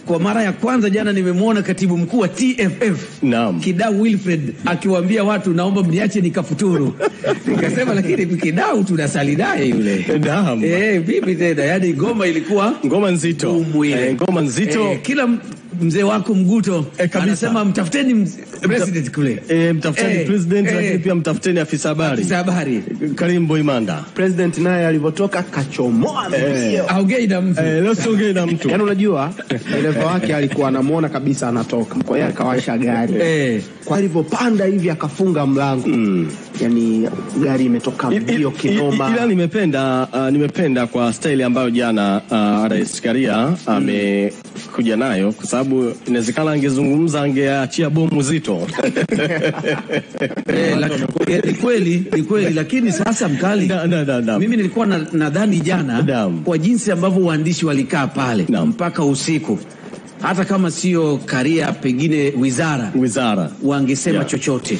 Kwa mara ya kwanza jana nimemwona katibu mkuu wa TFF Kidau Wilfred akiwaambia watu naomba mniache nikafuturu. Nikasema lakini Kidau tunasali naye yule. Vipi tena? Yaani ngoma ilikuwa ngoma nzito. Ngoma nzito. Kila mzee wako Mguto anasema mtafuteni president kule. Mtafuteni president, lakini pia mtafuteni afisa habari. Karim Boimanda. President naye alipotoka kachomoa aongei na mtu. Leo siongei na mtu. Yaani unajua dereva wake alikuwa anamuona kabisa anatoka. Kwa hiyo akawasha gari. Kwa alipopanda hivi akafunga mlango. Yaani gari imetoka mbio kinoma. Ila nimependa kwa style ambayo jana Rais Karia amekuja nayo, kwa sababu inawezekana angezungumza angeachia bomu zito. Ni kweli lakini sasa mkali. Mimi nilikuwa nadhani jana kwa jinsi ambavyo waandishi walikaa pale mpaka usiku, hata kama sio Karia pengine wizara wangesema chochote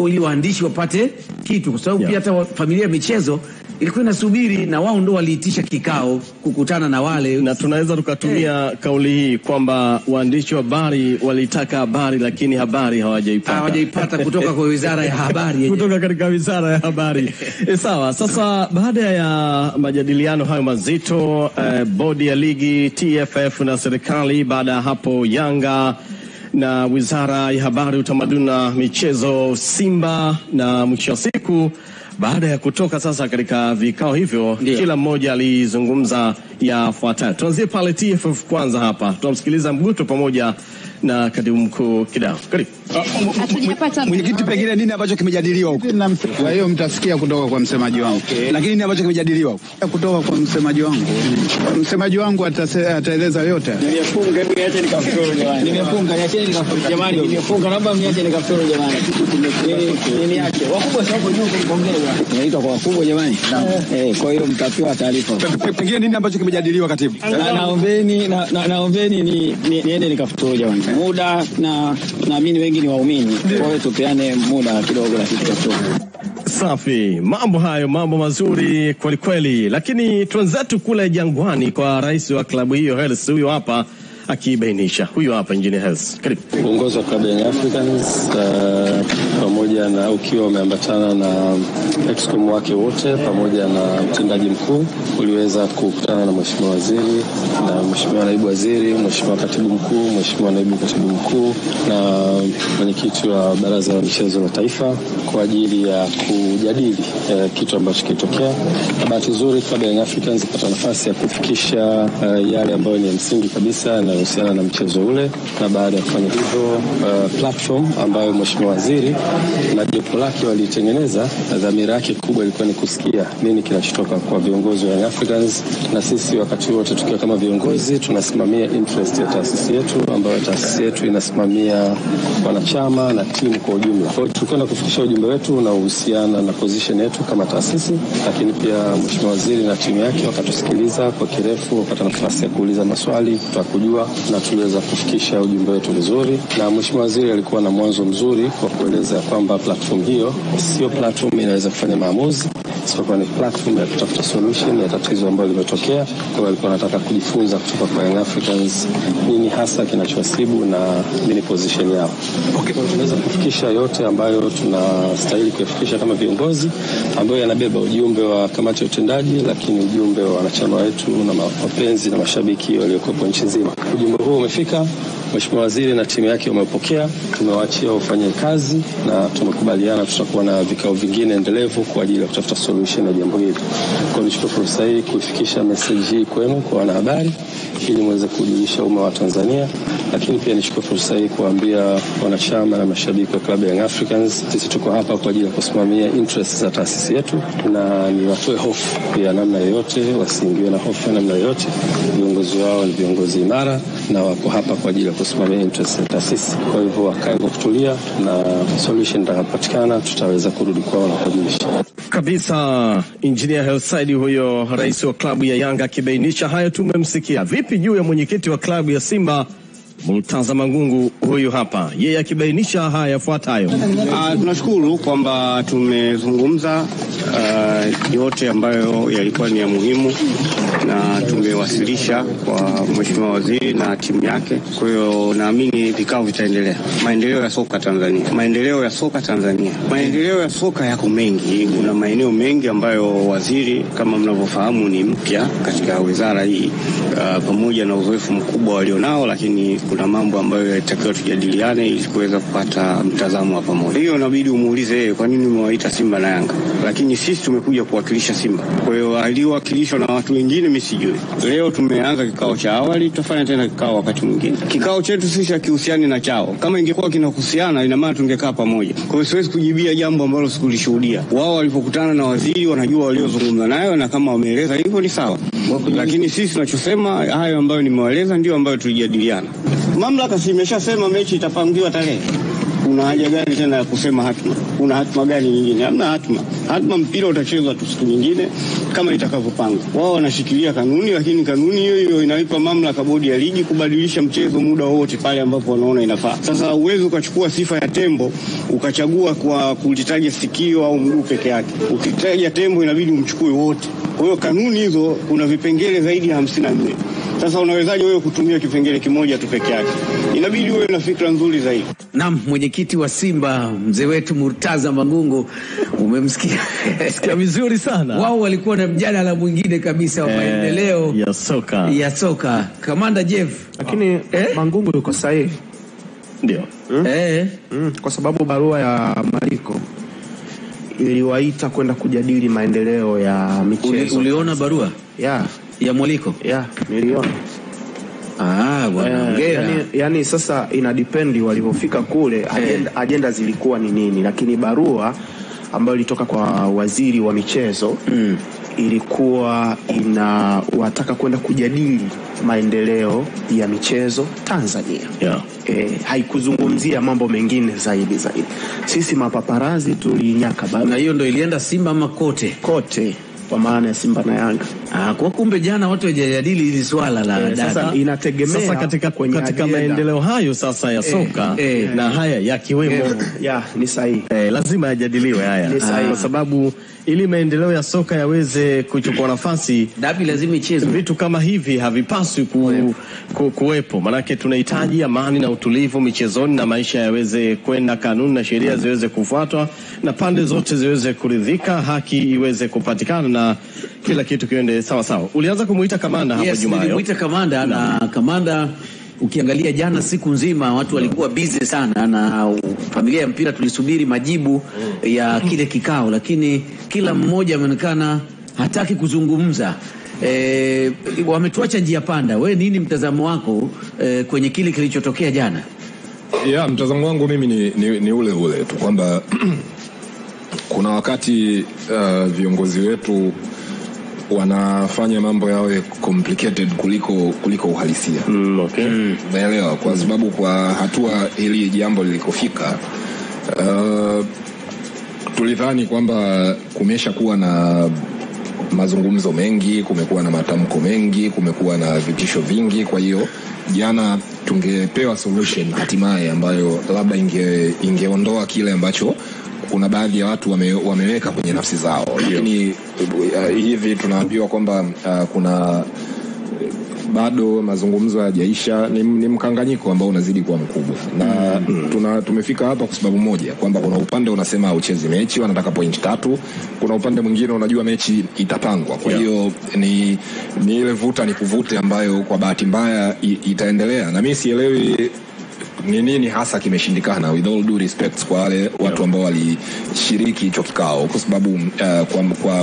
ili waandishi wapate kitu, kwa sababu pia hata familia ya michezo ilikuwa inasubiri na wao ndio waliitisha kikao kukutana na wale, na tunaweza tukatumia kauli hii kwamba waandishi wa habari walitaka habari lakini habari hawajaipata kutoka kwa wizara ya habari kutoka katika wizara ya habari. Sawa, sasa baada ya majadiliano hayo mazito, bodi ya ligi, TFF na serikali, baada ya hapo Yanga na wizara ya habari, utamaduni na michezo, Simba, na mwisho wa siku baada ya kutoka sasa katika vikao hivyo, kila mmoja alizungumza yafuatayo. Tuanzie pale TFF kwanza hapa. Tunamsikiliza Mguto pamoja na katibu mkuu Kidau. Karibu. Mwenyekiti, pengine nini ambacho kimejadiliwa huko? Kwa hiyo mtasikia kutoka kwa msemaji wangu. Lakini nini ambacho kimejadiliwa huko? Kutoka kwa msemaji wangu. Msemaji wangu ataeleza yote. Nimefunga, niache nikafuturu jamani. Nimefunga, niache nikafuturu jamani. Nimefunga, naomba mniache nikafuturu jamani. Niache. Wakubwa sasa juu kuongea. Naitwa kwa wakubwa jamani. Kwa hiyo mtapewa taarifa. Pengine nini ambacho kimejadiliwa katibu? Naombeni niende nikafuturu jamani. Muda na naamini wengi ni waumini, kwa hiyo tupeane muda kidogo la kitu. Safi, mambo hayo, mambo mazuri kweli kweli. Lakini tuanzetu kule Jangwani kwa rais wa klabu hiyo Hersi, huyo hapa akibainisha. Huyo hapa Engineer Hersi. Karibu. Uongozi wa klabu ya Africans pamoja na ukiwa umeambatana na excom wake wote pamoja na mtendaji mkuu uliweza kukutana na mheshimiwa waziri na mheshimiwa naibu waziri, mheshimiwa katibu mkuu, mheshimiwa naibu katibu mkuu na mwenyekiti wa baraza la michezo la taifa kwa ajili ya kujadili kitu ambacho kilitokea. Bahati nzuri klabu ya Africans ipata nafasi ya kufikisha yale ambayo ni msingi kabisa yanayohusiana na mchezo ule, na baada ya kufanya hivyo platform ambayo mheshimiwa waziri na jopo lake walitengeneza, dhamira yake kubwa ilikuwa ni kusikia nini kinachotoka kwa viongozi wa Africans, na sisi wakati wote tukiwa kama viongozi tunasimamia interest ya taasisi yetu, ambayo taasisi yetu inasimamia wanachama na timu kwa ujumla. Kwa hiyo tulikwenda kufikisha ujumbe wetu na uhusiana na position yetu kama taasisi, lakini pia mheshimiwa waziri na timu yake wakatusikiliza kwa kirefu, wakapata nafasi ya kuuliza maswali, kujua, na tuliweza kufikisha ujumbe wetu vizuri. Na mheshimiwa waziri alikuwa na mwanzo mzuri kwa kueleza kwamba platform hiyo sio platform inaweza kufanya maamuzi, sio ni platform ya kutafuta solution ya tatizo ambalo limetokea. Kwa hiyo alikuwa anataka kujifunza kutoka kwa Young Africans nini hasa kinachowasibu na nini position yao. Tunaweza kufikisha yote ambayo tunastahili kufikisha kama viongozi, ambayo yanabeba ujumbe wa kamati ya utendaji, lakini ujumbe wa wanachama wetu na wapenzi na mashabiki waliokuwa nchi nzima. Ujumbe huu umefika, mheshimiwa waziri na timu yake wamepokea, tumewaachia wafanye kazi na tumekubaliana tutakuwa na vikao vingine endelevu kwa ajili ya kutafuta solution ya jambo hili. Kwa nichukue fursa hii kuifikisha message hii kwenu kwa wanahabari ili muweze kujulisha umma wa Tanzania, lakini pia nichukue fursa hii kuambia wanachama na mashabiki wa klabu ya Young Africans, sisi tuko hapa kwa ajili ya kusimamia interests za taasisi yetu, na ni watoe hofu ya namna yoyote, wasiingiwe na hofu ya namna yoyote. Viongozi wao ni viongozi imara na wako hapa kwa ajili ya kusimamia interests za taasisi. Kwa hivyo wakae kwa kutulia, na solution itakapopatikana tutaweza kurudi kwao na kujulisha. Kabisa, Engineer Hersi huyo rais wa klabu ya Yanga akibainisha hayo. Tumemsikia. Vipi juu ya mwenyekiti wa klabu ya Simba Murtaza Mangungu huyu hapa, yeye akibainisha haya yafuatayo. Tunashukuru kwamba tumezungumza yote ambayo yalikuwa ni ya muhimu na tumewasilisha kwa Mheshimiwa Waziri na timu yake. Kwa hiyo naamini vikao vitaendelea. Maendeleo ya soka Tanzania. Maendeleo ya soka yako mengi. Kuna maeneo mengi ambayo waziri kama mnavyofahamu ni mpya katika wizara hii, pamoja na uzoefu mkubwa walionao, lakini kuna mambo ambayo yatakiwa tujadiliane ili kuweza kupata mtazamo wa pamoja. Hiyo inabidi umuulize yeye kwa nini umewaita Simba na Yanga. Lakini sisi tumekuja kuwakilisha Simba. Kwa hiyo aliwakilishwa na watu wengine mimi sijui. Leo tumeanza kikao cha awali, tutafanya tena kikao wakati mwingine. Kikao chetu sisi hakihusiani na chao. Kama ingekuwa kinahusiana ina maana tungekaa pamoja. Kwa hiyo siwezi kujibia jambo ambalo sikulishuhudia. Wao walipokutana na waziri wanajua waliozungumza nayo, na kama wameeleza hivyo ni sawa. Lakini sisi tunachosema hayo ambayo nimewaeleza ndio ambayo tulijadiliana. Mamlaka si imeshasema mechi itapangiwa tarehe. Kuna haja gani tena ya kusema hatma? Kuna hatma gani nyingine? Hamna hatma. Hatma mpira utachezwa tu siku nyingine kama itakavyopangwa. Wao wanashikilia kanuni, lakini kanuni hiyo inaipa mamlaka bodi ya ligi kubadilisha mchezo muda wote pale ambapo wanaona inafaa. Sasa uwezo ukachukua sifa ya tembo ukachagua kwa kulitaja sikio au mguu peke yake. Ukitaja tembo inabidi umchukue wote. Kwa hiyo kanuni hizo kuna vipengele zaidi ya 54. Sasa unawezaje wewe kutumia kipengele kimoja tu peke yake? Inabidi uwe na fikra nzuri zaidi. Naam, mwenyekiti wa Simba mzee wetu Murtaza Mangungu, umemsikia? Sikia vizuri sana. Wao walikuwa na mjadala mwingine kabisa wa maendeleo ya soka. Kamanda Jeff, lakini Mangungu yuko sahihi. Ndio. Kwa sababu barua ya Maliko iliwaita kwenda kujadili maendeleo ya michezo. Uliona barua? Ya Mwaliko? Niliona. Bwana yani sasa ina depend walipofika kule agenda zilikuwa ni nini, lakini barua ambayo ilitoka kwa waziri wa michezo ilikuwa wataka kwenda kujadili maendeleo ya michezo Tanzania. Haikuzungumzia mambo mengine zaidi. Sisi mapaparazi tulinyaka barua. Na hiyo ndio ilienda Simba ama kote? Kwa maana ya Simba na Yanga. Kwa kumbe jana watu wajadili hili swala la sasa inategemea sasa katika maendeleo hayo sasa ya soka na haya yakiwemo ni sahihi. Lazima yajadiliwe haya. Kwa sababu ili maendeleo ya soka yaweze kuchukua nafasi, dabi lazima ichezwe. Vitu kama hivi havipaswi kuwepo. Manake tunahitaji amani na utulivu michezoni, na maisha yaweze kwenda, kanuni na sheria ziweze kufuatwa, na pande zote ziweze kuridhika, haki iweze kupatikana, na kila kitu kiende sawa sawa. Ulianza kumuita kamanda hapo Jumaa. Nilimuita kamanda na kamanda, ukiangalia jana siku nzima watu walikuwa busy sana, na familia ya mpira tulisubiri majibu ya kile kikao, lakini kila mmoja ameonekana hataki kuzungumza. Wametuacha njia panda. Wewe nini mtazamo wako kwenye kile kilichotokea jana? Mtazamo wangu mimi ni ule tu kwamba kuna wakati viongozi wetu wanafanya mambo yawe complicated kuliko uhalisia. Naelewa, kwa sababu kwa hatua hili jambo lilikofika, tulidhani kwamba kumesha kuwa na mazungumzo mengi, kumekuwa na matamko mengi, kumekuwa na vitisho vingi. Kwa hiyo jana tungepewa solution hatimaye ambayo labda ingeondoa kile ambacho kuna baadhi ya watu wameweka kwenye nafsi zao. Lakini hivi tunaambiwa kwamba kuna bado mazungumzo hayajaisha. Ni mkanganyiko ambao unazidi kuwa mkubwa, na tumefika hapa kwa sababu moja, kwamba kuna upande unasema uchezi mechi, wanataka point 3. Kuna upande mwingine unajua mechi itapangwa. Kwa hiyo ni ile vuta ni kuvute ambayo kwa bahati mbaya itaendelea, na mimi sielewi ni nini hasa kimeshindikana, with all due respect kwa wale watu ambao walishiriki hicho kikao, kwa sababu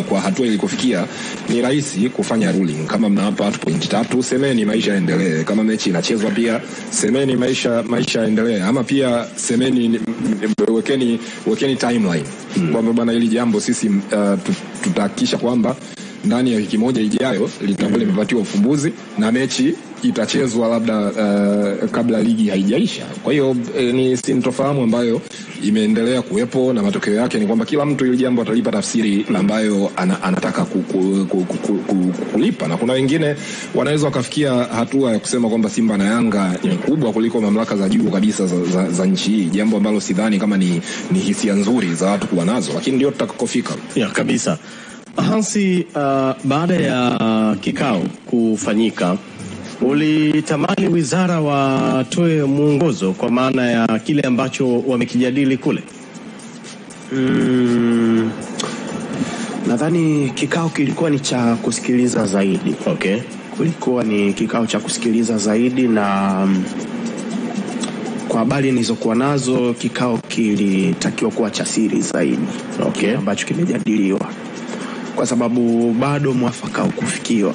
kwa hatua ilikofikia ni rahisi kufanya ruling. Kama mnawapa watu point 3, semeni maisha yaendelee. Kama mechi inachezwa pia semeni maisha yaendelee, ama pia semeni wekeni timeline kwamba bwana hili jambo sisi tutahakikisha kwamba ndani ya wiki moja ijayo litakuwa limepatiwa ufumbuzi na mechi itachezwa labda kabla ligi haijaisha. Kwa hiyo ni sintofahamu ambayo imeendelea kuwepo, na matokeo yake ni kwamba kila mtu ile jambo atalipa tafsiri ambayo anataka kulipa, na kuna wengine wanaweza wakafikia hatua ya kusema kwamba Simba na Yanga ni kubwa kuliko mamlaka za juu kabisa za nchi hii, jambo ambalo sidhani kama ni hisia nzuri za watu kuwa nazo, lakini ndio tutakakofika. Ya kabisa. Hansi, baada ya kikao kufanyika, ulitamani wizara watoe mwongozo kwa maana ya kile ambacho wamekijadili kule? Nadhani kikao kilikuwa ni cha kusikiliza zaidi. Okay. Kulikuwa ni kikao cha kusikiliza zaidi, na kwa habari nilizokuwa nazo kikao kilitakiwa kuwa cha siri zaidi. Okay. Ambacho kimejadiliwa, kwa sababu bado mwafaka ukufikiwa.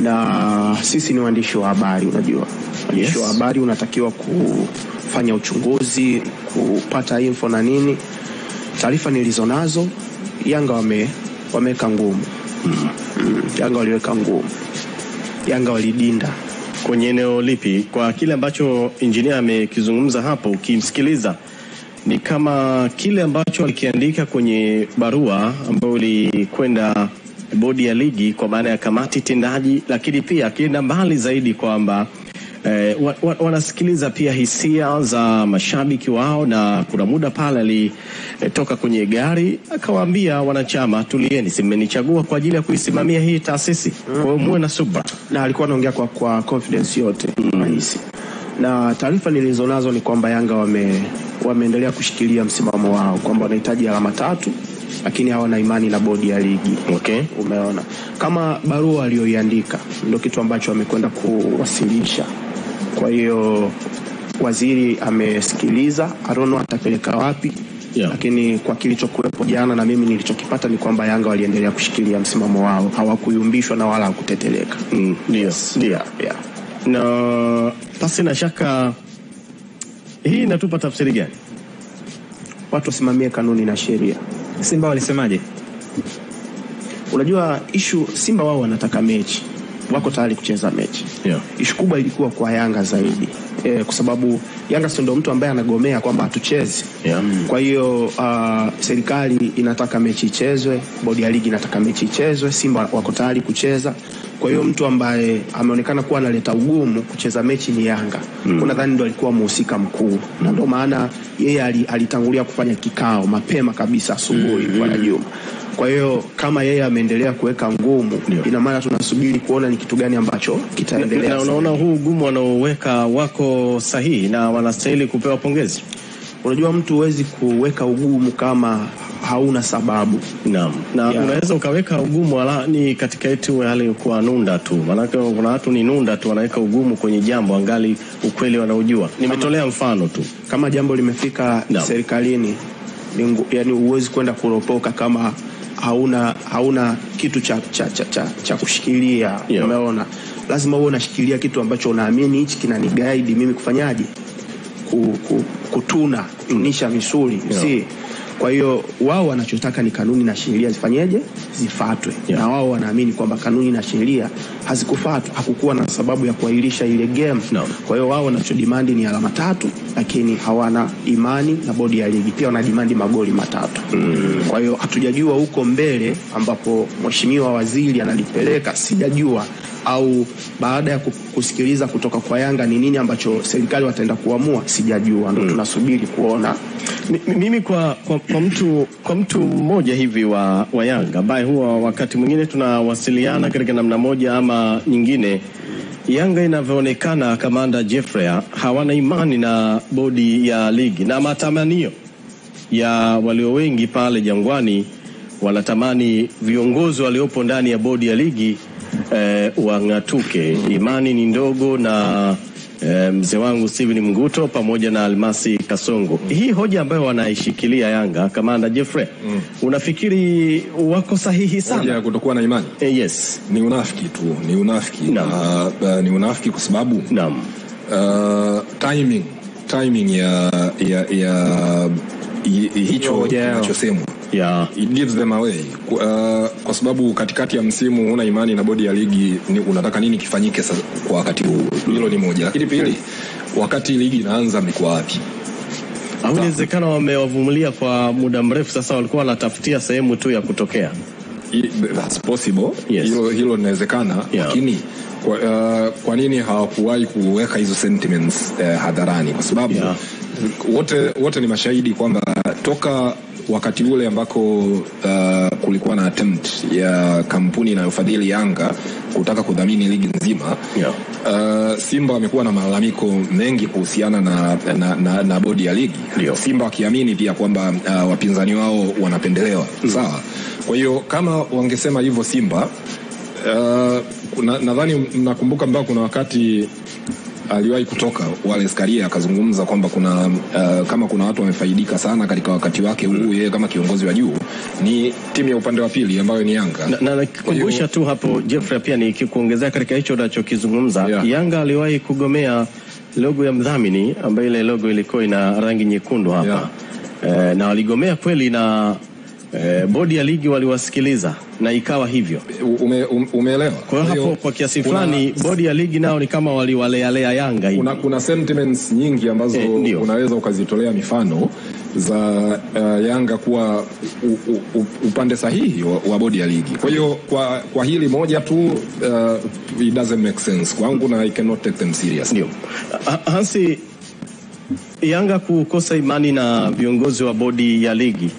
Na sisi ni waandishi wa habari, unajua. Waandishi wa habari unatakiwa kufanya uchunguzi, kupata info na nini. Taarifa nilizonazo, Yanga wameweka ngumu. Yanga waliweka ngumu. Yanga walidinda. Kwenye eneo lipi? Kwa kile ambacho engineer amekizungumza hapo, ukimsikiliza ni kama kile ambacho alikiandika kwenye barua ambayo ilikwenda bodi ya ligi kwa maana ya kamati tendaji, lakini pia kienda mbali zaidi kwamba wanasikiliza pia hisia za mashabiki wao, na kuna muda pale alitoka kwenye gari akawaambia wanachama, tulieni, simenichagua kwa ajili ya kuisimamia hii taasisi, kwa hiyo muwe na subra. Na alikuwa anaongea kwa confidence yote rahisi. Na taarifa nilizonazo ni kwamba Yanga wameendelea kushikilia msimamo wao kwamba wanahitaji alama 3, lakini hawana imani na bodi ya ligi. Okay. Umeona kama barua aliyoiandika ndio kitu ambacho wamekwenda kuwasilisha. Kwa hiyo waziri amesikiliza, I don't know atapeleka wapi. Yeah. Lakini kwa kilichokuwepo jana na mimi nilichokipata ni kwamba Yanga waliendelea kushikilia msimamo wao, hawakuyumbishwa na wala hakuteteleka. Yes. Yeah. Na pasi na shaka hii inatupa tafsiri gani? Watu wasimamie kanuni na sheria. Simba walisemaje? Unajua Simba wao wanataka mechi, wako tayari kucheza mechi. Yeah. Ishu kubwa ilikuwa kwa Yanga zaidi. Kwa sababu Yanga sio ndio mtu ambaye anagomea kwamba hatuchezi. Yeah. Kwa hiyo serikali inataka mechi ichezwe, bodi ya ligi inataka mechi ichezwe, Simba wako tayari kucheza. Kwa hiyo mtu ambaye ameonekana kuwa analeta ugumu kucheza mechi ni Yanga. Nadhani ndio alikuwa mhusika mkuu, na ndio maana yeye alitangulia kufanya kikao mapema kabisa asubuhi kwa Juma. Kwa hiyo kama yeye ameendelea kuweka ngumu, ina maana tunasubiri kuona ni kitu gani ambacho kitaendelea. Na unaona huu ugumu wanaoweka wako sahihi na wanastahili kupewa pongezi? Unajua mtu huwezi kuweka ugumu kama hauna sababu. Naam. Na unaweza ukaweka ugumu wala ni katika eti wale kwa nunda tu. Maana kuna watu ni nunda tu wanaweka ugumu kwenye jambo angali ukweli wanaojua. Nimetolea mfano tu. Kama jambo limefika serikalini, yani huwezi kwenda kuropoka kama hauna kitu cha kushikilia. Yeah. Umeona? Lazima uwe unashikilia kitu ambacho unaamini hichi kinaniguide mimi kufanyaje? Kutunisha misuli. Yeah. Si kwa hiyo wao wanachotaka ni kanuni na sheria zifanyeje? Zifuatwe. Yeah. Na wao wanaamini kwamba kanuni na sheria hazikufuatwa, hakukuwa na sababu ya kuahirisha ile game. No. Kwa hiyo wao wanachodemand ni alama 3, lakini hawana imani na bodi ya ligi. Pia wanademand magoli 3. Kwa hiyo hatujajua huko mbele ambapo mheshimiwa waziri analipeleka, sijajua, au baada ya kusikiliza kutoka kwa Yanga ni nini ambacho serikali wataenda kuamua, sijajua. Ndio tunasubiri kuona. Mimi kwa mtu mmoja hivi wa Yanga ambaye huwa wakati mwingine tunawasiliana katika namna moja ama nyingine, Yanga inavyoonekana, Kamanda Jeffrey, hawana imani na bodi ya ligi, na matamanio ya walio wengi pale Jangwani wanatamani viongozi waliopo ndani ya bodi ya ligi wangatuke. Imani ni ndogo na mzee wangu Steven Mguto pamoja na Almasi Kasongo. Hii hoja ambayo wanaishikilia Yanga, Kamanda Jeffrey, unafikiri wako sahihi sana? Hoja ya kutokuwa na imani? Yes. Ni unafiki tu, ni unafiki. Ni unafiki kwa sababu timing ya hicho kinachosemwa Yeah. It gives them away. Kwa sababu katikati ya msimu huna imani na bodi ya ligi, unataka nini kifanyike sasa kwa wakati huu? Hilo ni moja. Lakini pili, wakati ligi inaanza mlikuwa wapi? Au inawezekana wamewavumilia kwa muda mrefu sasa, walikuwa wanatafutia sehemu tu ya kutokea. That's possible. Yes. Hilo inawezekana, yeah. Lakini kwa nini hawakuwahi kuweka hizo sentiments hadharani? Kwa sababu yeah, wote ni mashahidi kwamba toka wakati ule ambako kulikuwa na attempt ya kampuni inayofadhili Yanga kutaka kudhamini ligi nzima, yeah, Simba wamekuwa na malalamiko mengi kuhusiana na bodi ya ligi. Yeah. Simba wakiamini pia kwamba wapinzani wao wanapendelewa. Sawa. Kwa hiyo kama wangesema hivyo Simba, nadhani mnakumbuka mbao kuna wakati aliwahi kutoka Wallace Karia akazungumza kwamba kama kuna watu wamefaidika sana katika wakati wake huu yeye kama kiongozi wa juu ni timu ya upande wa pili ambayo ni Yanga. Na nakukumbusha tu hapo Jeffrey, pia nikikuongezea katika hicho unachokizungumza, yeah, Yanga aliwahi kugomea logo ya mdhamini ambayo ile logo ilikuwa ina rangi nyekundu hapa. Yeah. Na waligomea kweli na bodi ya ligi waliwasikiliza na ikawa hivyo. Umeelewa? Kwa hiyo hapo kwa kiasi fulani bodi ya ligi nao ni kama waliwalea Yanga hivi. Kuna sentiments nyingi ambazo unaweza ukazitolea mifano za Yanga kuwa upande sahihi wa bodi ya ligi. Kwa hiyo kwa hili moja tu it doesn't make sense kwangu na I cannot take them serious. Ndio. Hansi, Yanga kukosa imani na viongozi wa bodi ya ligi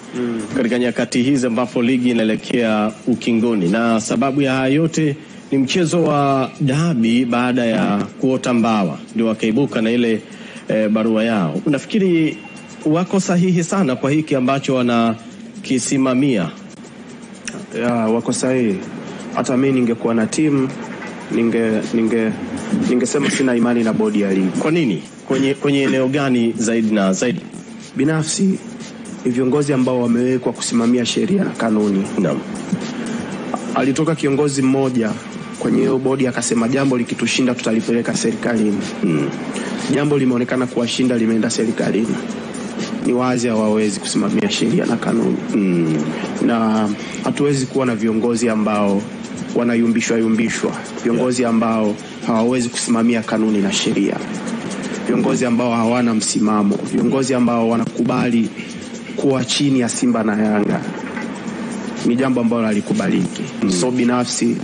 katika nyakati hizi ambapo ligi inaelekea ukingoni, na sababu ya haya yote ni mchezo wa dabi baada ya kuota mbawa ndio wakaibuka na ile barua yao. Unafikiri wako sahihi sana kwa hiki ambacho wanakisimamia? Wako sahihi. Hata mimi ningekuwa na timu ningesema sina imani na bodi ya ligi. Kwa nini? Kwenye eneo gani zaidi na zaidi? Binafsi ni viongozi ambao wamewekwa kusimamia sheria na kanuni. Naam. Alitoka kiongozi mmoja kwenye hiyo bodi akasema jambo likitushinda tutalipeleka serikalini. Jambo limeonekana kuwashinda limeenda serikalini. Ni wazi hawawezi kusimamia sheria na kanuni. Na hatuwezi kuwa na viongozi ambao wanayumbishwa, viongozi ambao hawawezi kusimamia kanuni na sheria, viongozi ambao hawana msimamo, viongozi ambao wanakubali kuwa chini ya Simba na Yanga. Ni jambo ambalo halikubaliki. So binafsi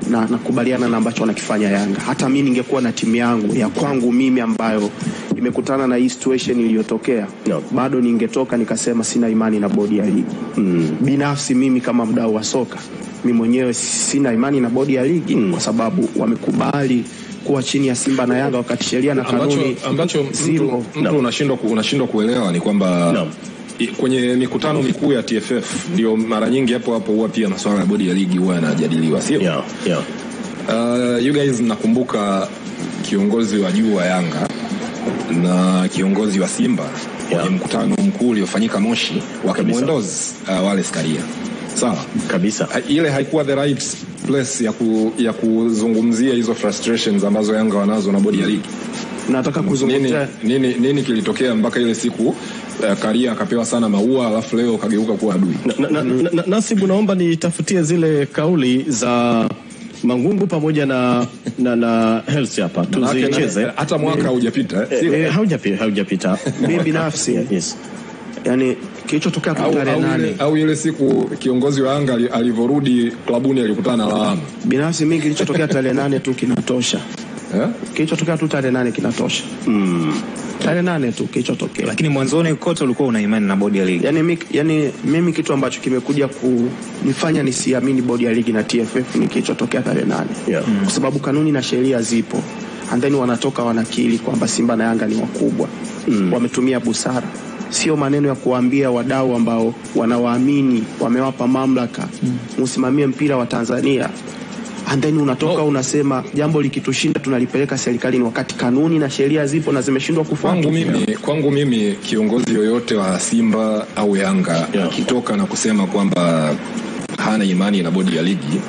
nakubaliana na ambacho wanakifanya Yanga. Hata mimi ningekuwa na timu yangu ya kwangu mimi ambayo imekutana na hii situation iliyotokea, bado ningetoka nikasema sina imani na bodi ya ligi. Binafsi mimi kama mdau wa soka, mimi mwenyewe sina imani na bodi ya ligi kwa sababu wamekubali kuwa chini ya Simba na Yanga wakati sheria na kanuni ambacho mtu unashindwa kuelewa ni kwamba kwenye mikutano mikuu ya TFF ndio mara nyingi hapo huwa pia masuala ya bodi ya ligi huwa yanajadiliwa, sio? You guys nakumbuka kiongozi wa juu wa Yanga na kiongozi wa Simba kwenye mkutano mkuu uliofanyika Moshi wakimuendoze Wallace Karia. Sawa kabisa. Ile haikuwa the right place ya kuzungumzia hizo frustrations ambazo Yanga wanazo na bodi ya ligi. Nataka kuzungumzia nini kilitokea mpaka ile siku Karia akapewa sana maua alafu leo kageuka kuwa adui. Nasibu, naomba nitafutie zile kauli za Mangungu pamoja na Hersi hapa tuzicheze. Hata mwaka hujapita. Haujapita. Mimi binafsi yani kilichotokea tarehe 8 au ile siku kiongozi wa Yanga alivorudi klabuni alikutana na lawama. Binafsi mimi kilichotokea tarehe 8 tu kinatosha. Kilichotokea tu tarehe 8 kinatosha. Tarehe 8 tu kilichotokea. Lakini mwanzoni kote ulikuwa una imani na bodi ya ligi. Yani mimi kitu ambacho kimekuja kunifanya nisiamini bodi ya ligi na TFF ni kilichotokea tarehe 8. Kwa sababu kanuni na sheria zipo. And then wanatoka wanakiri kwamba Simba na Yanga ni wakubwa. Wametumia busara. Sio maneno ya kuambia wadau ambao wanawaamini, wamewapa mamlaka, msimamie mpira wa Tanzania. And then unatoka unasema jambo likitushinda tunalipeleka serikalini wakati kanuni na sheria zipo na zimeshindwa kufuatwa. Kwangu mimi kiongozi yoyote wa Simba au Yanga akitoka na kusema kwamba hana imani na bodi ya ligi,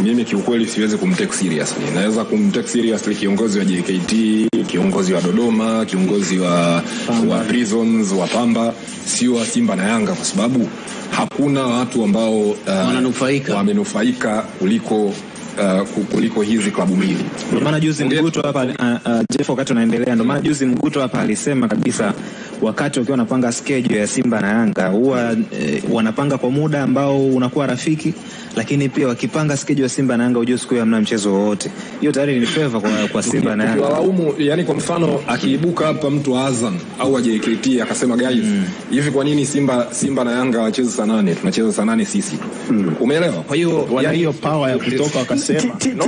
mimi kiukweli siwezi kumtake seriously. Naweza kumtake seriously kiongozi wa JKT, kiongozi wa Dodoma, kiongozi wa Prisons, wa Pamba, sio wa Simba na Yanga, kwa sababu hakuna watu ambao wamenufaika kuliko hizi klabu mbili. Ndio maana juzi Mguto hapa Jeff, wakati unaendelea, ndio maana juzi Mguto hapa alisema kabisa, wakati wakiwa wanapanga schedule ya Simba na Yanga huwa wanapanga kwa muda ambao unakuwa rafiki, lakini pia wakipanga schedule ya Simba na Yanga ujue siku hamna mchezo wowote. Hiyo tayari ni favor kwa Simba na Yanga. Walaumu, yani kwa mfano akiibuka hapa mtu wa Azam au wa JKT akasema guys, hivi kwa nini Simba na Yanga wacheze saa 8, tunacheza saa 8 sisi? Umeelewa? Kwa hiyo yani hiyo power ya kutoka wakasema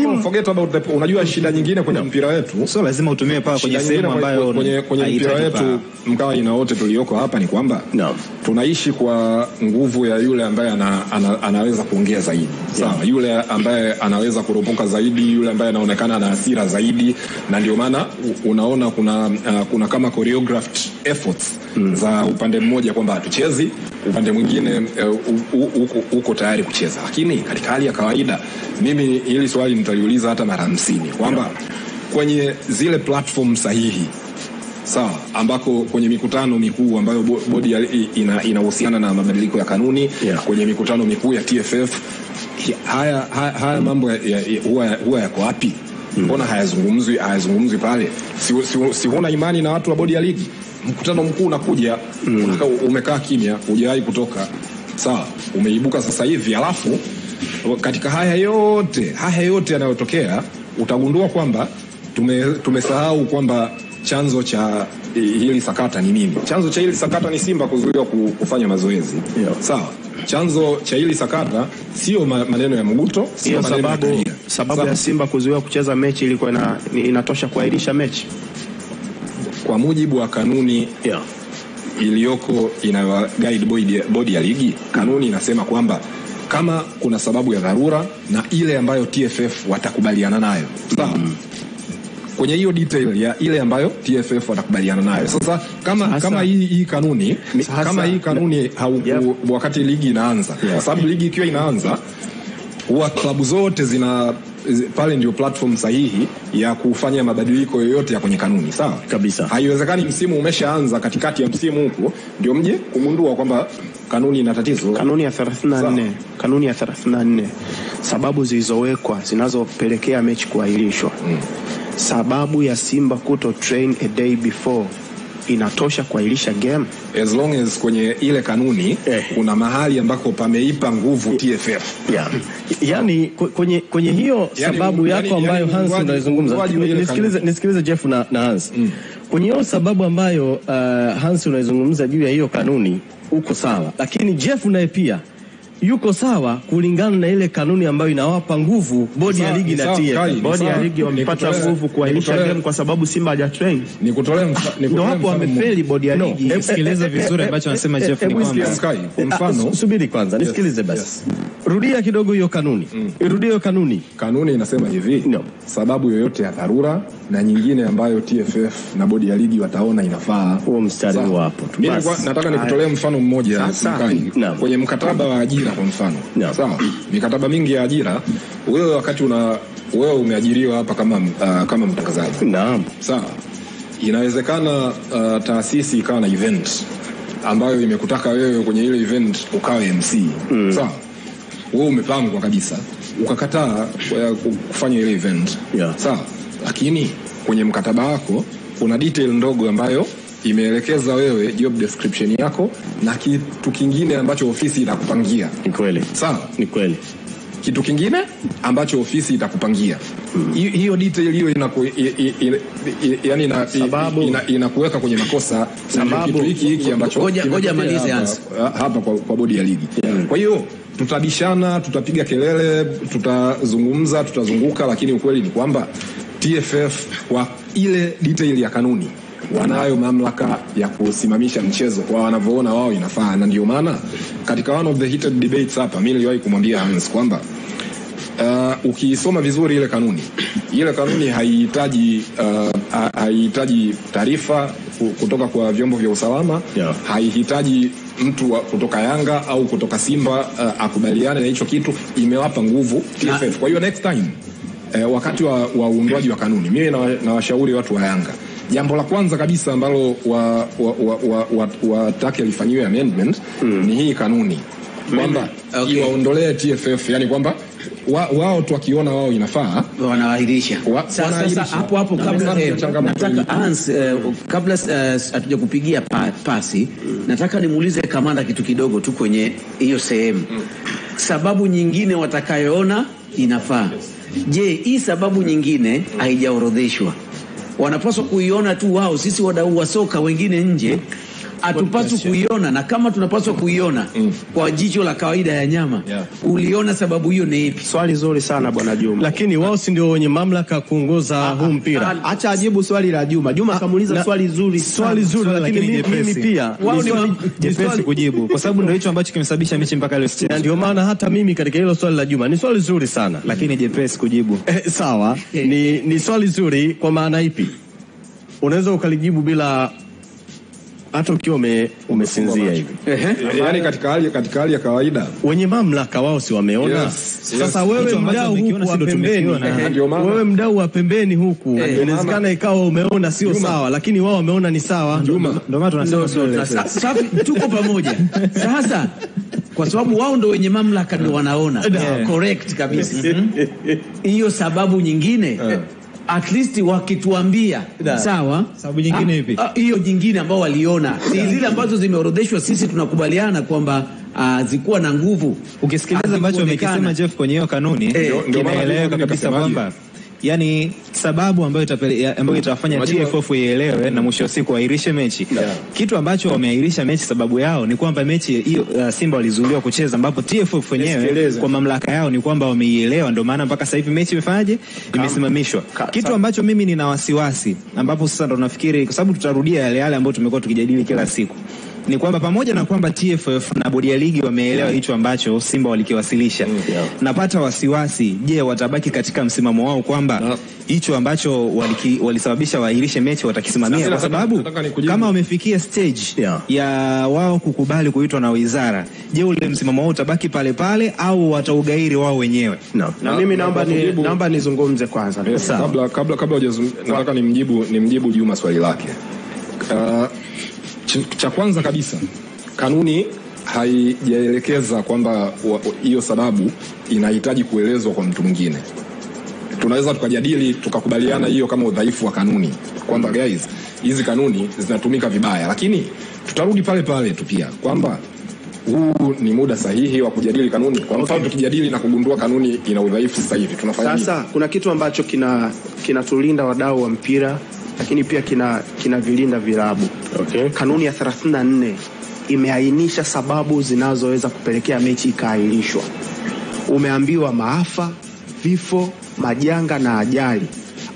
no, forget about the, unajua shida nyingine kwenye mpira wetu, so lazima utumie power kwenye sehemu ambayo kwenye mpira wetu mkawa ina wote tulioko hapa ni kwamba tunaishi kwa nguvu ya yule ambaye anaweza kuongea zaidi. Sawa, yule ambaye anaweza kuropoka zaidi, yule ambaye anaonekana na hasira zaidi, na ndio maana unaona kuna kama choreographed efforts za upande mmoja kwamba hatuchezi, upande mwingine uko tayari kucheza. Lakini katika hali ya kawaida, mimi hili swali nitaliuliza hata mara 50 kwamba kwenye zile platform sahihi, sawa, ambako kwenye mikutano mikuu ambayo bodi inahusiana na mabadiliko ya kanuni, kwenye mikutano mikuu ya TFF, haya mambo huwa yako wapi? Mbona hayazungumzwi pale? Si huna imani na watu wa bodi ya ligi? Mkutano mkuu unakuja, umekaa kimya, hujawahi kutoka. Sawa, umeibuka sasa hivi, alafu katika haya yote yanayotokea utagundua kwamba tumesahau kwamba chanzo cha hili sakata ni nini? Chanzo cha hili sakata ni Simba kuzuiwa kufanya mazoezi. Sawa. Chanzo cha hili sakata sio maneno ya Mguto, sio sababu ya Simba kuzuiwa kucheza mechi ilikuwa inatosha kuahirisha mechi. Kwa mujibu wa kanuni iliyoko inayo guide bodi ya ligi, kanuni inasema kwamba kama kuna sababu ya dharura na ile ambayo TFF watakubaliana nayo. Sawa. Kwenye hiyo detail ya ile ambayo TFF watakubaliana nayo. Sasa kama hii kanuni wakati ligi inaanza, kwa sababu ligi ikiwa inaanza huwa klabu zote pale ndio platform sahihi ya kufanya mabadiliko yoyote ya kwenye kanuni. Sawa kabisa. Haiwezekani msimu umeshaanza, katikati ya msimu huko ndio mje kugundua kwamba kanuni ina tatizo. Kanuni ya 34 sababu zilizowekwa zinazopelekea mechi kuahirishwa. Sababu ya Simba kuto train a day before inatosha kuahirisha game, as long as kwenye ile kanuni kuna mahali ambako pameipa nguvu TFF. Yani kwenye hiyo sababu yako ambayo Hans unaizungumza, nisikilize Jeff na Hans. Kwenye hiyo sababu ambayo Hans unaizungumza juu ya hiyo kanuni uko sawa, lakini Jeff naye pia yuko sawa kulingana na ile kanuni ambayo inawapa nguvu bodi ya ligi na TFF. Bodi ya ligi wamepata nguvu kuahirisha game kwa sababu Simba hajatrain. Ndio hapo wamefeli bodi ya ligi. Sikiliza vizuri ambacho anasema Jeff ni kwamba kwa mfano, subiri kwanza nisikilize basi. Rudia kidogo hiyo kanuni. Irudie hiyo kanuni. Kanuni inasema hivi, sababu yoyote ya dharura na nyingine ambayo TFF na bodi ya ligi wataona inafaa. Huo mstari hapo. Mimi nataka nikutolee mfano mmoja kwenye mkataba wa ajira kwa mfano. Sawa. Mikataba mingi ya ajira, wewe wakati wewe umeajiriwa hapa kama mtangazaji. Naam. Sawa. Inawezekana taasisi ikawa na event ambayo imekutaka wewe kwenye ile event ukawe MC. Sawa. Wewe umepangwa kabisa, ukakataa kufanya ile event. Sawa. Lakini kwenye mkataba wako kuna detail ndogo ambayo imeelekeza wewe job description yako na kitu kingine ambacho ofisi itakupangia. Ni kweli. Sawa? Ni kweli. Kitu kingine ambacho ofisi itakupangia. Hiyo detail hiyo inakuweka kwenye makosa. Sababu hiki ambacho ngoja malize hapa kwa bodi ya ligi. Kwa hiyo tutabishana, tutapiga kelele, tutazungumza, tutazunguka, lakini ukweli ni kwamba TFF kwa ile detail ya kanuni wanayo mamlaka ya kusimamisha mchezo kwa wanavyoona wao inafaa. Na ndio maana katika one of the heated debates hapa mimi niliwahi kumwambia Hans kwamba ukiisoma vizuri ile kanuni haihitaji taarifa kutoka kwa vyombo vya usalama, haihitaji mtu kutoka Yanga au kutoka Simba akubaliane na hicho kitu, imewapa nguvu TFF. Kwa hiyo next time wakati wa uundwaji wa kanuni, mimi na washauri watu wa Yanga, jambo la kwanza kabisa ambalo watake lifanyiwe amendment ni hii kanuni, kwamba iwaondolee TFF, yani kwamba wao tu wakiona wao inafaa wanaahirisha. Sasa hapo kabla nataka kabla hatuja kupigia pasi, nataka nimuulize kamanda kitu kidogo tu kwenye hiyo sehemu. Sababu nyingine watakayoona inafaa. Je, hii sababu nyingine haijaorodheshwa? Wanapaswa kuiona tu wao, sisi wadau wa soka wengine nje hatupaswi kuiona, na kama tunapaswa kuiona kwa jicho la kawaida ya nyama, uliona sababu hiyo ni ipi? Swali zuri sana bwana Juma. Lakini wao si ndio wenye mamlaka kuongoza huu mpira. Acha ajibu swali la Juma. Juma kamuuliza swali zuri, lakini mimi pia wao ni jepesi kujibu, kwa sababu ndio hicho ambacho kimesababisha mechi mpaka leo. Na ndio maana hata mimi katika hilo swali la Juma, ni swali zuri sana, lakini jepesi kujibu. Sawa, ni swali zuri kwa maana ipi? Unaweza ukalijibu bila hata ukiwa umesinzia hivi. Yaani katika hali ya kawaida wenye mamlaka wao si wameona. Sasa wewe mdau huku wa pembeni, wewe mdau wa pembeni huku, inawezekana ikawa umeona sio sawa, lakini wao wameona ni sawa. Ndio maana tunasema safi, tuko pamoja. Sasa kwa sababu wao ndio wenye mamlaka, ndio wanaona. Correct kabisa. Hiyo sababu nyingine at least wakituambia sawa, sababu nyingine ipi? Hiyo nyingine ambao waliona, si zile ambazo zimeorodheshwa sisi tunakubaliana kwamba zikuwa na nguvu. Ukisikiliza ambacho amekisema Jeff kwenye hiyo kanuni, inaeleweka kabisa kwamba yani sababu ambayo itafanya TFF ielewe na mwisho wa siku wairishe mechi. Kitu ambacho wameahirisha mechi, sababu yao ni kwamba mechi hiyo Simba walizuiliwa kucheza, ambapo TFF wenyewe kwa mamlaka yao ni kwamba wameielewa, ndio maana mpaka sasa hivi mechi imefanyaje, imesimamishwa. Kitu ambacho mimi nina wasiwasi, ambapo sasa ndo nafikiri, kwa sababu tutarudia yale ambayo tumekuwa tukijadili kila siku, ni kwamba pamoja na kwamba TFF na bodi ya ligi wameelewa hicho ambacho Simba walikiwasilisha, napata wasiwasi, je, watabaki katika msimamo wao kwamba hicho ambacho walisababisha waahirishe mechi watakisimamia? Kwa sababu kama wamefikia stage ya wao kukubali kuitwa na wizara, je, ule msimamo wao utabaki pale pale au wataugairi wao wenyewe? Na mimi naomba nizungumze kwanza. Kabla nataka nimjibu Juma swali lake. Cha kwanza kabisa, kanuni haijaelekeza kwamba hiyo sababu inahitaji kuelezwa kwa mtu mwingine. Tunaweza tukajadili tukakubaliana hiyo kama udhaifu wa kanuni, kwamba guys, hizi kanuni zinatumika vibaya, lakini tutarudi pale pale tu pia kwamba huu ni muda sahihi wa kujadili kanuni. Kwa mfano tukijadili na kugundua kanuni ina udhaifu sasa hivi tunafanya nini? Sasa kuna kitu ambacho kinatulinda wadau wa mpira, lakini pia kina vilinda vilabu. Kanuni ya 34 imeainisha sababu zinazoweza kupelekea mechi ikaahirishwa. Umeambiwa maafa, vifo, majanga na ajali,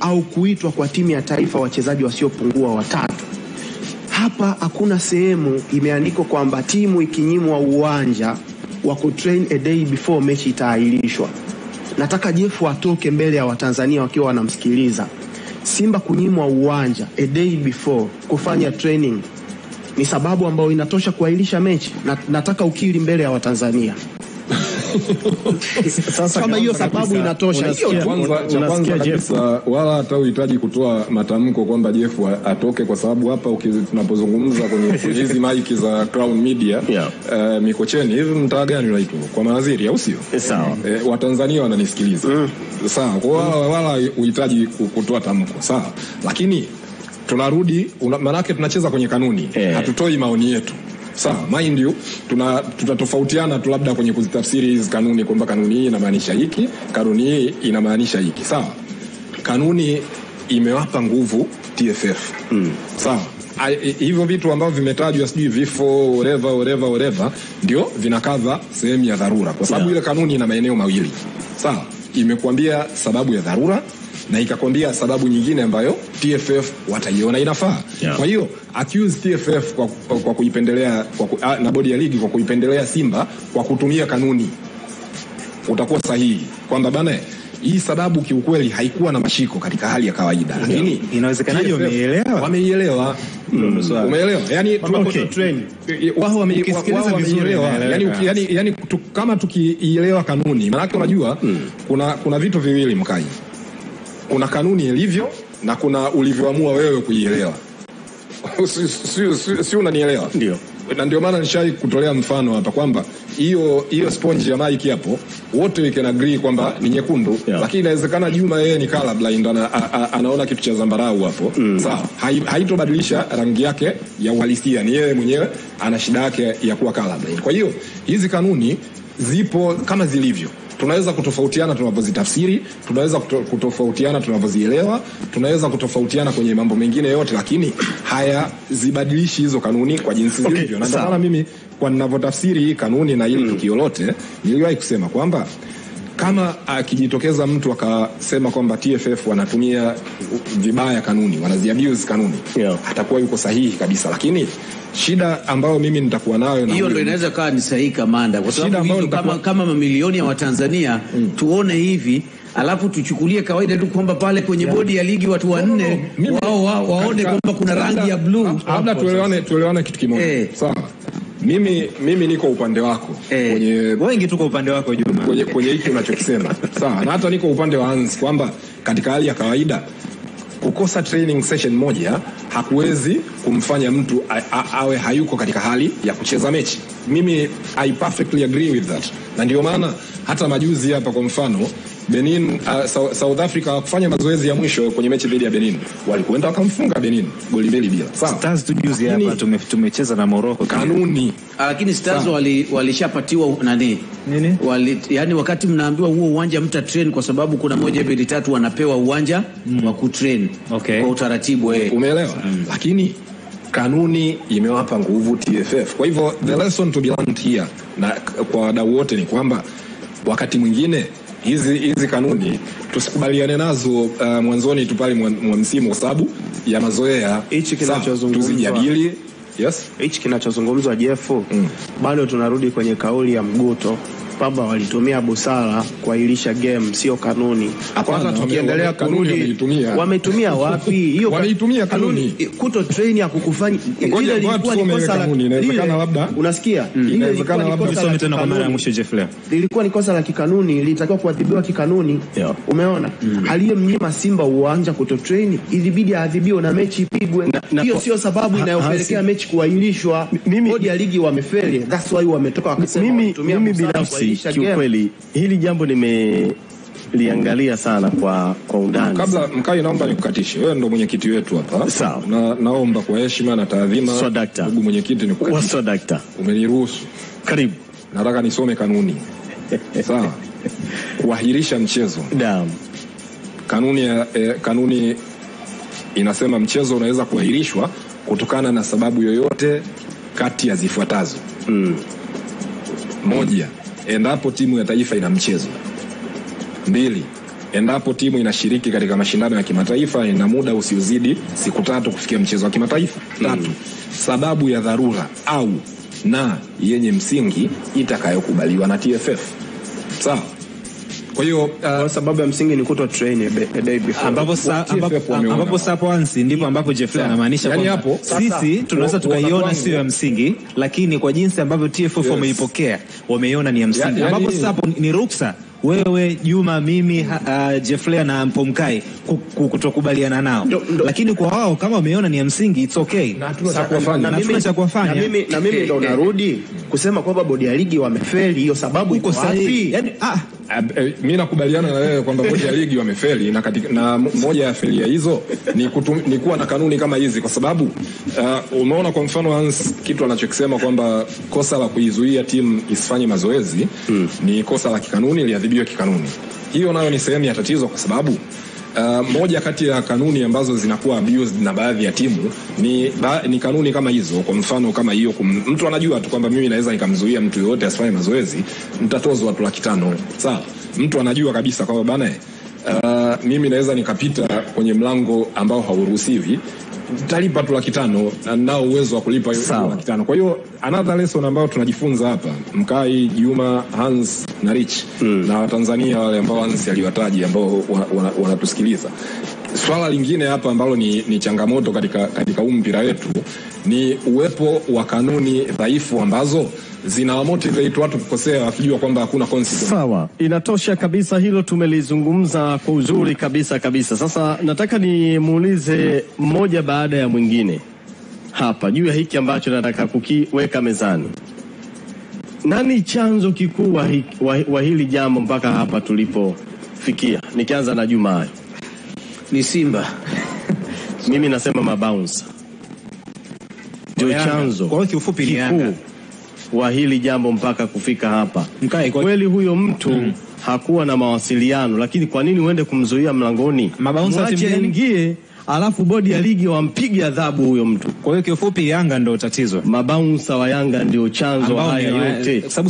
au kuitwa kwa timu ya taifa wachezaji wasiopungua 3. Hapa hakuna sehemu imeandikwa kwamba timu ikinyimwa uwanja wa kutrain a day before mechi itaahirishwa. Nataka Jeff atoke mbele ya Watanzania wakiwa wanamsikiliza. Simba kunyimwa uwanja a day before kufanya training ni sababu ambayo inatosha kuahirisha mechi? Nataka ukiri mbele ya Watanzania. Sasa kama hiyo sababu inatosha, hiyo kwanza kabisa, wala hata uhitaji kutoa matamko kwamba Jeff atoke, kwa sababu hapa tunapozungumza kwenye hizi maiki za Crown Media Mikocheni, hivi mtaa gani unaitwa kwa mawaziri, au sio? Sawa. Watanzania wananisikiliza. Sawa. Kwa wala uhitaji kutoa tamko. Sawa. Lakini tunarudi, manake tunacheza kwenye kanuni, hatutoi maoni yetu. Sawa, mind you, tutatofautiana tu labda kwenye kuzitafsiri hizi kanuni, kwamba kanuni hii inamaanisha hiki, kanuni hii inamaanisha hiki. Sawa. Kanuni imewapa nguvu TFF. Sawa. Hivyo vitu ambavyo vimetajwa, sijui vifo, whatever, ndio vinakava sehemu ya dharura, kwa sababu ile kanuni ina maeneo mawili. Sawa. Imekuambia sababu ya dharura na ikakwambia sababu nyingine ambayo TFF wataiona inafaa. Kwa hiyo accuse TFF kwa kuipendelea na bodi ya ligi kwa kuipendelea Simba kwa kutumia kanuni utakuwa sahihi, kwamba bana hii sababu kiukweli haikuwa na mashiko katika hali ya kawaida, lakini inawezekanaje wameelewa. Umeelewa? Yani wao wameelewa. Yani kama tukielewa kanuni, maana unajua kuna vitu viwili Mkai. Kuna kanuni ilivyo na kuna ulivyoamua wewe kuielewa. Si unanielewa? Ndio. Na ndio maana nishai kutolea mfano hapa kwamba hiyo sponge ya Mike hapo wote we can agree kwamba ni nyekundu, lakini inawezekana Juma yeye ni colorblind, anaona kitu cha zambarau hapo. Sawa, haitobadilisha rangi yake ya uhalisia, ni yeye mwenyewe ana shida yake ya kuwa colorblind. Kwa hiyo hizi kanuni zipo kama zilivyo. Tunaweza kutofautiana tunapozitafsiri, tunaweza kutofautiana tunapozielewa, tunaweza kutofautiana kwenye mambo mengine yote, lakini haya zibadilishi hizo kanuni kwa jinsi zilivyo. Na ndio maana mimi kwa ninavyotafsiri hii kanuni na hili tukio lote, niliwahi kusema kwamba kama akijitokeza mtu akasema kwamba TFF wanatumia vibaya kanuni, wanaziabuse kanuni, atakuwa yuko sahihi kabisa. Lakini shida ambayo mimi nitakuwa nayo na hiyo ndio inaweza kuwa ni sahihi Kamanda, kwa sababu kama mamilioni ya Watanzania tuone hivi, alafu tuchukulie kawaida tu kwamba pale kwenye bodi ya ligi watu wanne wao waone kwamba kuna rangi ya blue. Labda tuelewane kitu kimoja. Sawa. Mimi niko upande wako. Wengi tuko upande wako Juma. Kwenye hiki unachokisema. Sawa, na hata niko upande wa Hans kwamba katika hali ya kawaida kukosa training session moja hakuwezi kumfanya mtu awe hayuko katika hali ya kucheza mechi. Mimi I perfectly agree with that. Na ndio maana hata majuzi hapa kwa mfano Benin, South Africa wakufanya mazoezi ya mwisho kwenye mechi dhidi ya Benin, walikwenda wakamfunga Benin goli 2-0. Sawa. Stars tujuzi hapa tumecheza na Morocco kanuni. Lakini Stars walishapatiwa nini? Yani wakati mnaambiwa huo uwanja mta train kwa sababu kuna 1 2 3 wanapewa uwanja wa kutrain kwa utaratibu. Umeelewa? Lakini kanuni imewapa nguvu TFF. Kwa hivyo the lesson to be learned here na kwa wadau wote ni kwamba wakati mwingine hizi kanuni tusikubaliane nazo mwanzoni tu pale mwa msimu kwa sababu ya mazoea. Hichi kinachozungumzwa tuzijadili. Hichi kinachozungumzwa Jeff, bado tunarudi kwenye kauli ya Mguto kwamba walitumia busara kuahirisha game, sio kanuni. Hapana, tukiendelea kanuni wametumia wapi? Hiyo wameitumia kanuni. Kuto train ya kukufanya ile ilikuwa ni kosa la inawezekana labda. Unasikia? Inawezekana labda tusome tena kwa mara ya mwisho Jeff leo. Ilikuwa ni kosa la kikanuni, ilitakiwa kuadhibiwa kikanuni. Umeona? Aliyemnyima Simba uwanja kuto train ilibidi aadhibiwe na mechi ipigwe. Hiyo sio sababu inayopelekea mechi kuahirishwa. Bodi ya ligi wamefeli. That's why wametoka wakasema mimi binafsi kiukweli hili jambo nimeliangalia sana kwa undani. Kabla Mkai, naomba nikukatishe. Wewe ndo mwenyekiti wetu hapa. Sawa. Naomba kwa heshima na taadhima, ndugu mwenyekiti, nikukatishe. Umeniruhusu. Karibu. Nataka nisome kanuni. Sawa. Kuahirisha mchezo. Naam. Kanuni inasema mchezo unaweza kuahirishwa kutokana na sababu yoyote kati ya zifuatazo. 1, endapo timu ya taifa ina mchezo. 2, endapo timu inashiriki katika mashindano ya kimataifa ina muda usiozidi siku 3 kufikia mchezo wa kimataifa. 3, sababu ya dharura au na yenye msingi itakayokubaliwa na TFF. Sawa. Kwa hiyo sababu ya msingi ni kuto train a day before. Ambapo sapoansi ndipo ambapo Jeffrey anamaanisha kwamba sisi tunaweza tukaiona sio ya msingi, lakini kwa jinsi ambavyo TFF wameipokea wameiona ni ya msingi. Ambapo sapo ni ruksa wewe Juma, mimi Jeffrey na Mpomkai kutokubaliana nao. Lakini kwa wao kama wameona ni ya msingi, it's okay. Na hatuna cha kuwafanya. Na mimi ndo narudi kusema kwamba bodi ya ligi wamefeli. Hiyo sababu iko sahihi. Yani mimi nakubaliana na wewe kwamba bodi ya ligi wamefeli, na moja ya felia hizo ni kuwa na kanuni kama hizi, kwa sababu umeona kwa mfano Hans kitu anachokisema kwamba kosa la kuizuia timu isifanye mazoezi ni kosa la kikanuni, liadhibiwe kikanuni. Hiyo nayo ni sehemu ya tatizo, kwa sababu moja kati ya kanuni ambazo zinakuwa abused na baadhi ya timu ni kanuni kama hizo. Kwa mfano kama hiyo, mtu anajua tu kwamba mimi naweza nikamzuia mtu yote asifanye mazoezi, nitatozwa watu 500. Sawa. Mtu anajua kabisa kwamba bana mimi naweza nikapita kwenye mlango ambao hauruhusiwi talipa tu 500 na nao uwezo wa kulipa hiyo 500. Kwa hiyo another lesson ambayo tunajifunza hapa, Mkai, Juma, Hans na Rich na Watanzania wale ambao Hans aliwataji ambao wanatusikiliza. Swala lingine hapa ambalo ni changamoto katika mpira wetu ni uwepo wa kanuni dhaifu ambazo zinawamotivate watu kukosea wakijua kwamba hakuna consequence. Sawa, inatosha kabisa, hilo tumelizungumza kwa uzuri kabisa. Sasa nataka nimuulize mmoja baada ya mwingine hapa juu ya hiki ambacho nataka kukiweka mezani. Nani chanzo kikuu wa hili jambo mpaka hapa tulipofikia? Nikianza na Juma. Ni Simba. Mimi nasema mabounce ndio chanzo. Kwa hiyo kiufupi ni Yanga wa hili jambo mpaka kufika hapa. Kweli huyo mtu hakuwa na mawasiliano, lakini kwa nini uende kumzuia mlangoni? Mwache ingie, alafu bodi ya ligi wampige adhabu huyo mtu. Kwa hiyo kiufupi Yanga ndio tatizo. Mabounce wa Yanga ndio chanzo haya yote.